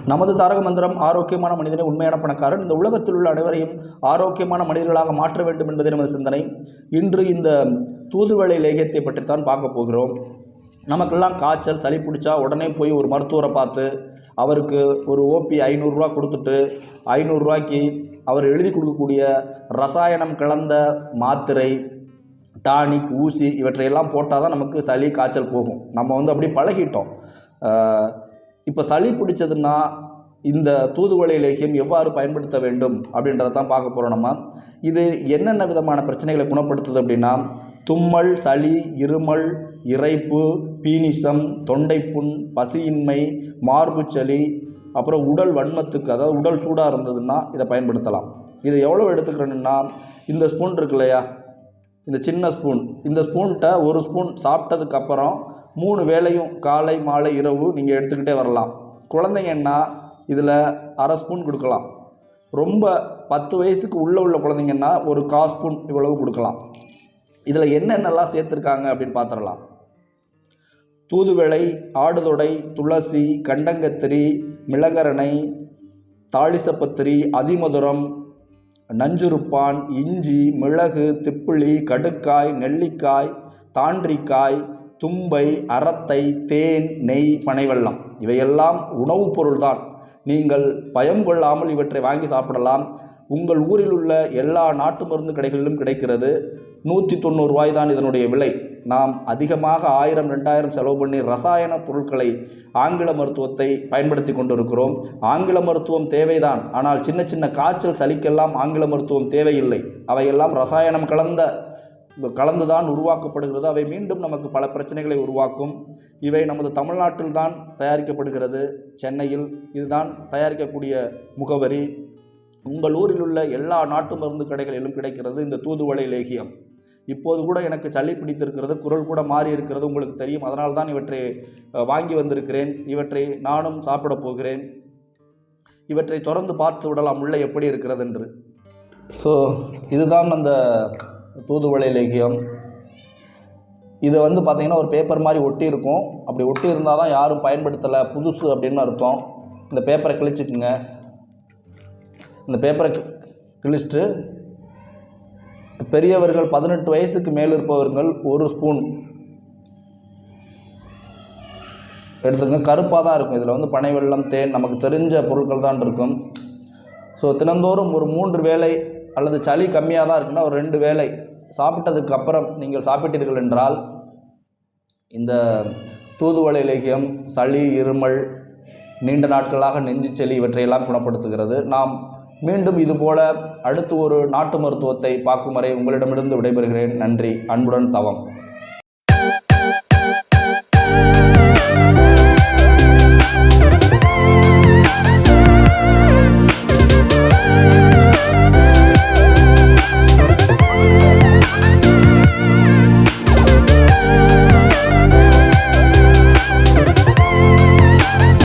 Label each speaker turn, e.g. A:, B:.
A: நமது தாரக மந்திரம் ஆரோக்கியமான மனிதனை உண்மையான பணக்காரன். இந்த உலகத்தில் உள்ள அனைவரையும் ஆரோக்கியமான மனிதர்களாக மாற்ற வேண்டும் என்பதே நமது சிந்தனை. இன்று இந்த தூதுவளை லேகியத்தை பற்றித்தான் பார்க்க போகிறோம். நமக்கெல்லாம் காய்ச்சல் சளி பிடிச்சா உடனே போய் ஒரு மருத்துவரை பார்த்து அவருக்கு ஒரு ஓபி 500 ரூபா கொடுத்துட்டு 500 ரூபாய்க்கு அவர் எழுதி கொடுக்கக்கூடிய ரசாயனம் கலந்த மாத்திரை, டானிக், ஊசி இவற்றையெல்லாம் போட்டால் தான் நமக்கு சளி காய்ச்சல் போகும். நம்ம அப்படி பழகிட்டோம். இப்போ சளி பிடிச்சதுன்னா இந்த தூதுவளை லேகியம் எவ்வாறு பயன்படுத்த வேண்டும் அப்படின்றத தான் பார்க்க போகிறோம். நம்ம இது என்னென்ன விதமான பிரச்சனைகளை குணப்படுத்துது அப்படின்னா, தும்மல், சளி, இருமல், இரைப்பு, பீனிசம், தொண்டைப்புண், பசியின்மை, மார்பு சளி, அப்புறம் உடல் வன்மத்துக்கு, அதாவது உடல் சூடாக இருந்ததுன்னா இதை பயன்படுத்தலாம். இதை எவ்வளோ எடுத்துக்கிறேன்னா, இந்த ஸ்பூன் இருக்கு இல்லையா, இந்த சின்ன ஸ்பூன், இந்த ஸ்பூன்கிட்ட ஒரு ஸ்பூன் சாப்பிட்டதுக்கப்புறம் 3 வேளையும் காலை மாலை இரவு நீங்கள் எடுத்துக்கிட்டே வரலாம். குழந்தைங்கன்னா இதில் அரை ஸ்பூன் கொடுக்கலாம். ரொம்ப 10 வயசுக்கு உள்ள குழந்தைங்கன்னா ஒரு 1/4 ஸ்பூன் இவ்வளவு கொடுக்கலாம். இதில் என்னென்னலாம் சேர்த்துருக்காங்க அப்படின்னு பார்த்துடலாம். தூதுவளை, ஆடுதொடை, துளசி, கண்டங்கத்திரி, மிளகரணை, தாளிசப்பத்திரி, அதிமதுரம், நஞ்சுருப்பான், இஞ்சி, மிளகு, திப்பிலி, கடுக்காய், நெல்லிக்காய், தாண்டிக்காய், தும்பை, அரத்தை, தேன், நெய், பனைவெல்லம் இவையெல்லாம் உணவுப் பொருள்தான். நீங்கள் பயம் கொள்ளாமல் இவற்றை வாங்கி சாப்பிடலாம். உங்கள் ஊரில் உள்ள எல்லா நாட்டு மருந்து கடைகளிலும் கிடைக்கிறது. 190 ரூபாய் தான் இதனுடைய விலை. நாம் அதிகமாக 1000, 2000 செலவு பண்ணி ரசாயன பொருட்களை, ஆங்கில மருத்துவத்தை பயன்படுத்தி கொண்டிருக்கிறோம். ஆங்கில மருத்துவம் தேவைதான், ஆனால் சின்ன சின்ன காய்ச்சல் சளிக்கெல்லாம் ஆங்கில மருத்துவம் தேவையில்லை. அவையெல்லாம் ரசாயனம் கலந்துதான் உருவாக்கப்படுகிறது. அவை மீண்டும் நமக்கு பல பிரச்சனைகளை உருவாக்கும். இவை நமது தமிழ்நாட்டில் தான் தயாரிக்கப்படுகிறது, சென்னையில். இதுதான் தயாரிக்கக்கூடிய முகவரி. உங்கள் ஊரில் உள்ள எல்லா நாட்டு மருந்து கடைகளிலும் கிடைக்கிறது இந்த தூதுவளை லேகியம். இப்போது கூட எனக்கு சளி பிடித்திருக்கிறது, குரல் கூட மாறி இருக்கிறது, உங்களுக்கு தெரியும். அதனால் தான் இவற்றை வாங்கி வந்திருக்கிறேன். இவற்றை நானும் சாப்பிட போகிறேன். இவற்றை தொடர்ந்து பார்த்து விடலாம் உள்ளே எப்படி இருக்கிறது என்று. ஸோ இதுதான் அந்த தூதுவளை லேகியம். இதை பார்த்திங்கன்னா ஒரு பேப்பர் மாதிரி ஒட்டி இருக்கும். அப்படி ஒட்டி இருந்தால் தான் யாரும் பயன்படுத்தலை, புதுசு அப்படின்னு அர்த்தம். இந்த பேப்பரை கிழிச்சிக்குங்க. இந்த பேப்பரை கிழிச்சிட்டு பெரியவர்கள் 18 வயசுக்கு மேல் இருப்பவர்கள் 1 ஸ்பூன் எடுத்துங்க. கருப்பாக தான் இருக்கும். இதில் பனைவெல்லம், தேன், நமக்கு தெரிஞ்ச பொருட்கள் தான் இருக்கும். ஸோ தினந்தோறும் ஒரு 3 வேளை அல்லது சளி கம்மியாக தான் இருக்குன்னா ஒரு 2 வேளை சாப்பிட்டதுக்கு அப்புறம் நீங்கள் சாப்பிட்டீர்கள் என்றால் இந்த தூதுவளை லேகியம் சளி, இருமல், நீண்ட நாட்களாக நெஞ்சு சளி இவற்றையெல்லாம் குணப்படுத்துகிறது. நாம் மீண்டும் இதுபோல அடுத்து ஒரு நாட்டு மருத்துவத்தை பார்க்கும் வரை உங்களிடமிருந்து விடைபெறுகிறேன். நன்றி. அன்புடன் தவம்.